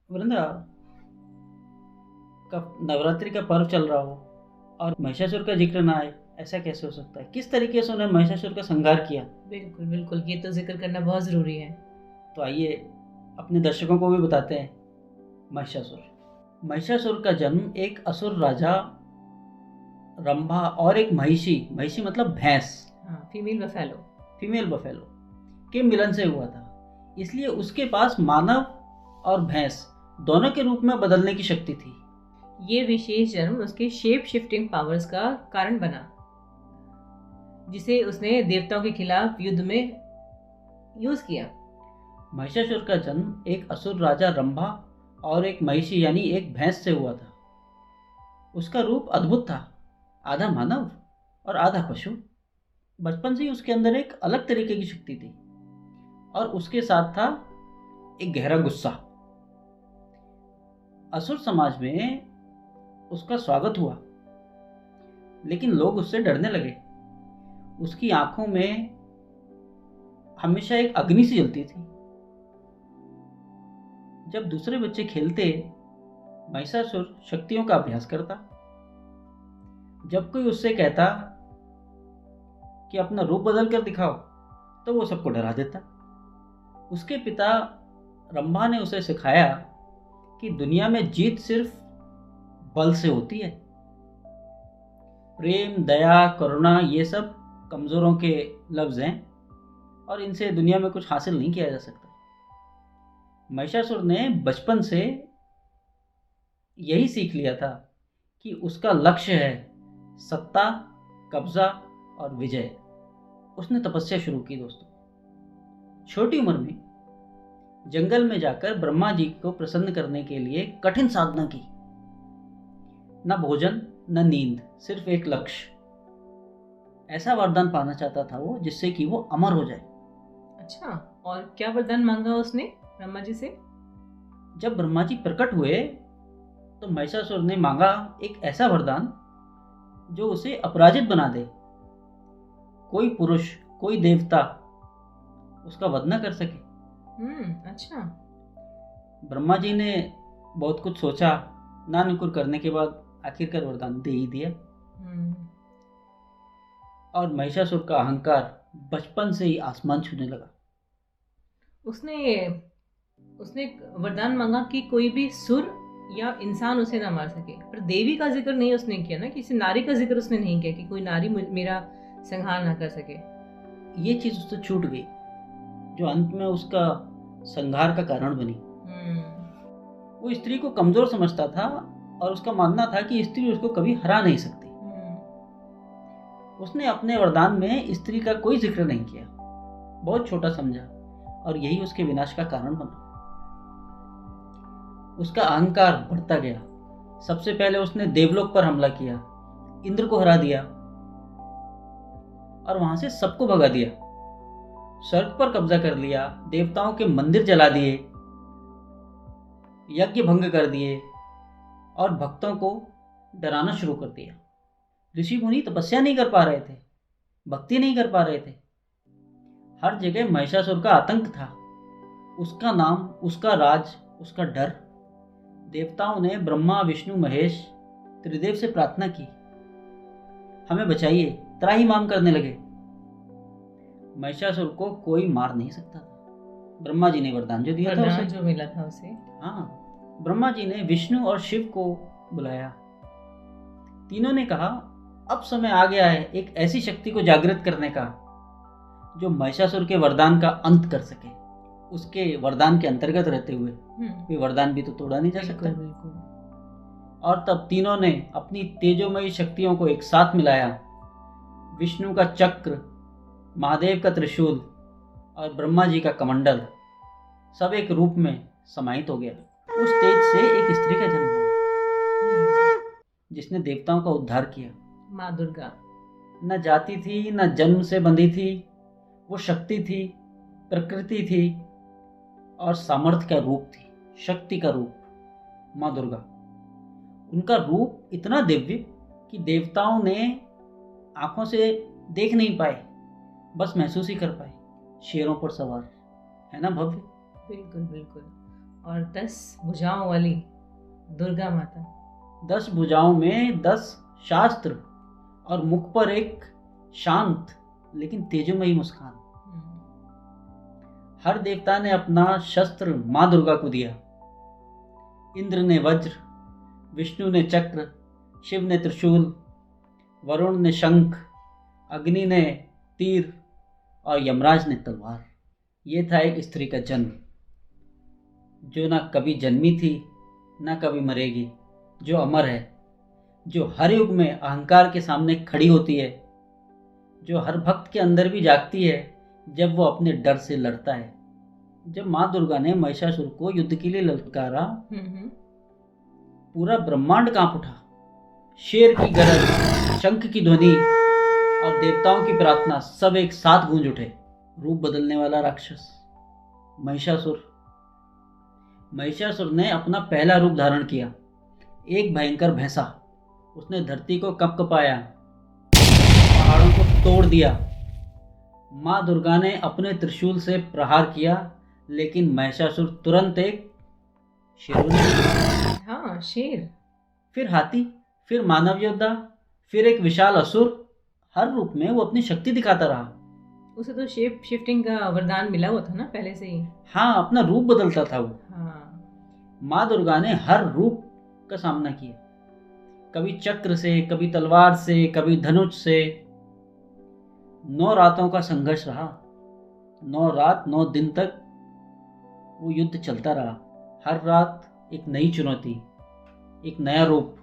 वृंदा का नवरात्रि का पर्व चल रहा हो और महिषासुर का जिक्र ना आए, ऐसा कैसे हो सकता है? किस तरीके से उन्होंने महिषासुर का संहार किया? बिल्कुल बिल्कुल, ये तो जिक्र करना बहुत ज़रूरी है। तो आइए अपने दर्शकों को भी बताते हैं। महिषासुर का जन्म एक असुर राजा रंभा और एक महिषी, महिषी मतलब भैंस, हाँ, फीमेल बफेलो। फीमेल बफेलो के मिलन से हुआ था। इसलिए उसके पास मानव और भैंस दोनों के रूप में बदलने की शक्ति थी। ये विशेष जन्म उसके शेप शिफ्टिंग पावर्स का कारण बना, जिसे उसने देवताओं के खिलाफ युद्ध में यूज किया। महिषासुर का जन्म एक असुर राजा रंभा और एक महिषी यानी एक भैंस से हुआ था। उसका रूप अद्भुत था, आधा मानव और आधा पशु। बचपन से ही उसके अंदर एक अलग तरीके की शक्ति थी और उसके साथ था एक गहरा गुस्सा। असुर समाज में उसका स्वागत हुआ, लेकिन लोग उससे डरने लगे। उसकी आंखों में हमेशा एक अग्नि सी जलती थी। जब दूसरे बच्चे खेलते, महिषासुर शक्तियों का अभ्यास करता। जब कोई उससे कहता कि अपना रूप बदल कर दिखाओ, तो वो सबको डरा देता। उसके पिता रंभा ने उसे सिखाया कि दुनिया में जीत सिर्फ बल से होती है। प्रेम, दया, करुणा ये सब कमजोरों के लफ्ज हैं और इनसे दुनिया में कुछ हासिल नहीं किया जा सकता। महिषासुर ने बचपन से यही सीख लिया था कि उसका लक्ष्य है सत्ता, कब्जा और विजय। उसने तपस्या शुरू की दोस्तों। छोटी उम्र में जंगल में जाकर ब्रह्मा जी को प्रसन्न करने के लिए कठिन साधना की। न भोजन न नींद, सिर्फ एक लक्ष्य। ऐसा वरदान पाना चाहता था वो जिससे कि वो अमर हो जाए। अच्छा, और क्या वरदान मांगा उसने ब्रह्मा जी से? जब ब्रह्मा जी प्रकट हुए तो महिषासुर ने मांगा एक ऐसा वरदान जो उसे अपराजित बना दे। कोई पुरुष, कोई देवता उसका वध न कर सके। अच्छा। ब्रह्मा जी ने बहुत कुछ सोचा, नानुकुर करने के बाद आखिरकार वरदान दे ही दिया। और महिषासुर का अहंकार बचपन से ही आसमान छूने लगा। उसने उसने वरदान मांगा कि कोई भी सुर या इंसान उसे ना मार सके, पर देवी का जिक्र नहीं उसने किया ना, किसी नारी का जिक्र उसने नहीं किया कि कोई नारी मेरा संहार ना कर सके। ये चीज उससे छूट गई, जो अंत में उसका संहार का कारण बनी। वो स्त्री को कमजोर समझता था और उसका मानना था कि स्त्री उसको कभी हरा नहीं सकती। उसने अपने वरदान में स्त्री का कोई जिक्र नहीं किया, बहुत छोटा समझा और यही उसके विनाश का कारण बना। उसका अहंकार बढ़ता गया। सबसे पहले उसने देवलोक पर हमला किया, इंद्र को हरा दिया और वहां से सबको भगा दिया। स्वर्ग पर कब्जा कर लिया, देवताओं के मंदिर जला दिए, यज्ञ भंग कर दिए और भक्तों को डराना शुरू कर दिया। ऋषि मुनि तपस्या नहीं कर पा रहे थे, भक्ति नहीं कर पा रहे थे। हर जगह महिषासुर का आतंक था। उसका नाम, उसका राज, उसका डर। देवताओं ने ब्रह्मा, विष्णु, महेश, त्रिदेव से प्रार्थना की, हमें बचाइए, त्राही माम करने लगे। महिषासुर को कोई मार नहीं सकता था। ब्रह्मा जी ने वरदान जो दिया था उसे, जो मिला था उसे। हाँ, ब्रह्मा जी ने विष्णु और शिव को बुलाया। तीनों ने कहा अब समय आ गया है एक ऐसी शक्ति को जागृत करने का जो महिषासुर के वरदान का अंत कर सके। उसके वरदान के अंतर्गत रहते हुए वे वरदान भी तो तोड़ा नहीं जा सकता। और तब तीनों ने अपनी तेजोमयी शक्तियों को एक साथ मिलाया। विष्णु का चक्र, महादेव का त्रिशूल और ब्रह्मा जी का कमंडल सब एक रूप में समाहित हो गया। उस तेज से एक स्त्री का जन्म हुआ जिसने देवताओं का उद्धार किया। माँ दुर्गा। न जाति थी, न जन्म से बंधी थी, वो शक्ति थी, प्रकृति थी और सामर्थ्य का रूप थी, शक्ति का रूप, माँ दुर्गा। उनका रूप इतना दिव्य कि देवताओं ने आंखों से देख नहीं पाए, बस महसूस ही कर पाए। शेरों पर सवार, है ना भव्य? बिल्कुल बिल्कुल। और 10 भुजाओं वाली दुर्गा माता। 10 भुजाओं में 10 शास्त्र और मुख पर एक शांत लेकिन तेजोमयी मुस्कान। हर देवता ने अपना शस्त्र माँ दुर्गा को दिया। इंद्र ने वज्र, विष्णु ने चक्र, शिव ने त्रिशूल, वरुण ने शंख, अग्नि ने तीर और यमराज ने तलवार। ये था एक स्त्री का जन्म, जो ना कभी जन्मी थी ना कभी मरेगी, जो अमर है, जो हर युग में अहंकार के सामने खड़ी होती है, जो हर भक्त के अंदर भी जागती है जब वो अपने डर से लड़ता है। जब माँ दुर्गा ने महिषासुर को युद्ध के लिए ललकारा, पूरा ब्रह्मांड कांप उठा। शेर की गरज, शंख की ध्वनि और देवताओं की प्रार्थना सब एक साथ गूंज उठे। रूप बदलने वाला राक्षस महिषासुर। महिषासुर ने अपना पहला रूप धारण किया, एक भयंकर भैंसा। उसने धरती को कपकपाया, पहाड़ों को तोड़ दिया। माँ दुर्गा ने अपने त्रिशूल से प्रहार किया, लेकिन महिषासुर तुरंत एक शेर। हाँ, शेर। फिर हाथी, फिर मानव योद्धा, फिर एक विशाल असुर। हर रूप में वो अपनी शक्ति दिखाता रहा। उसे तो शेप शिफ्टिंग का वरदान मिला हुआ था ना पहले से ही। हाँ, अपना रूप बदलता था वो। हाँ। माँ दुर्गा ने हर रूप का सामना किया, कभी चक्र से, कभी तलवार से, कभी धनुष से। 9 रातों का संघर्ष रहा। 9 रात 9 दिन तक वो युद्ध चलता रहा। हर रात एक नई चुनौती, एक नया रूप।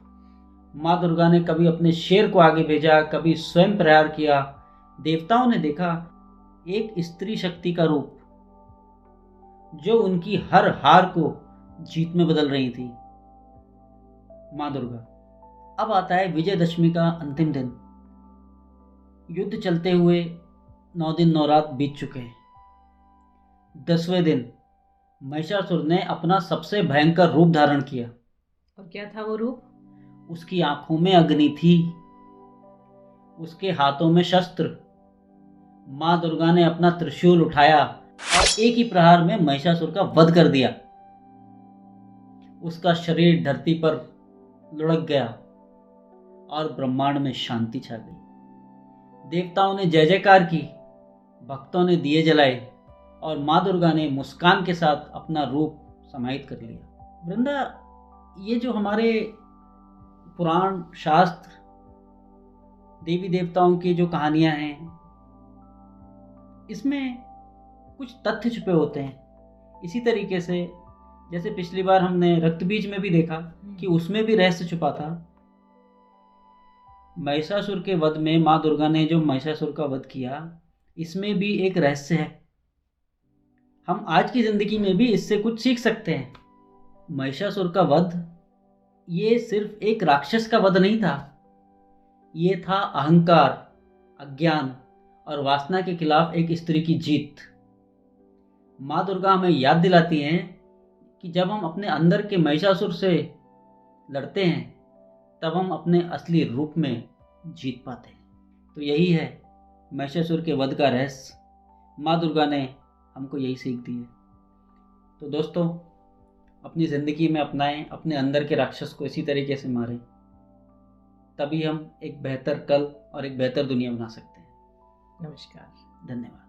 माँ दुर्गा ने कभी अपने शेर को आगे भेजा, कभी स्वयं प्रहार किया। देवताओं ने देखा एक स्त्री शक्ति का रूप, जो उनकी हर हार को जीत में बदल रही थी। माँ दुर्गा। अब आता है विजयदशमी का अंतिम दिन। युद्ध चलते हुए 9 दिन 9 रात बीत चुके हैं। 10वें दिन महिषासुर ने अपना सबसे भयंकर रूप धारण किया। और क्या था वो रूप? उसकी आंखों में अग्नि थी, उसके हाथों में शस्त्र। माँ दुर्गा ने अपना त्रिशूल उठाया और एक ही प्रहार में महिषासुर का वध कर दिया। उसका शरीर धरती पर लुढ़क गया और ब्रह्मांड में शांति छा गई। देवताओं ने जय जयकार की, भक्तों ने दिए जलाए और माँ दुर्गा ने मुस्कान के साथ अपना रूप समाहित कर लिया। वृंदा, ये जो हमारे पुराण शास्त्र, देवी देवताओं की जो कहानियां हैं, इसमें कुछ तथ्य छुपे होते हैं। इसी तरीके से जैसे पिछली बार हमने रक्तबीज में भी देखा कि उसमें भी रहस्य छुपा था। महिषासुर के वध में माँ दुर्गा ने जो महिषासुर का वध किया, इसमें भी एक रहस्य है। हम आज की जिंदगी में भी इससे कुछ सीख सकते हैं। महिषासुर का वध ये सिर्फ एक राक्षस का वध नहीं था, ये था अहंकार, अज्ञान और वासना के खिलाफ एक स्त्री की जीत। माँ दुर्गा हमें याद दिलाती हैं कि जब हम अपने अंदर के महिषासुर से लड़ते हैं, तब हम अपने असली रूप में जीत पाते हैं। तो यही है महिषासुर के वध का रहस्य। माँ दुर्गा ने हमको यही सीख दी है। तो दोस्तों, अपनी ज़िंदगी में अपनाएं, अपने अंदर के राक्षस को इसी तरीके से मारें, तभी हम एक बेहतर कल और एक बेहतर दुनिया बना सकते हैं। नमस्कार। धन्यवाद।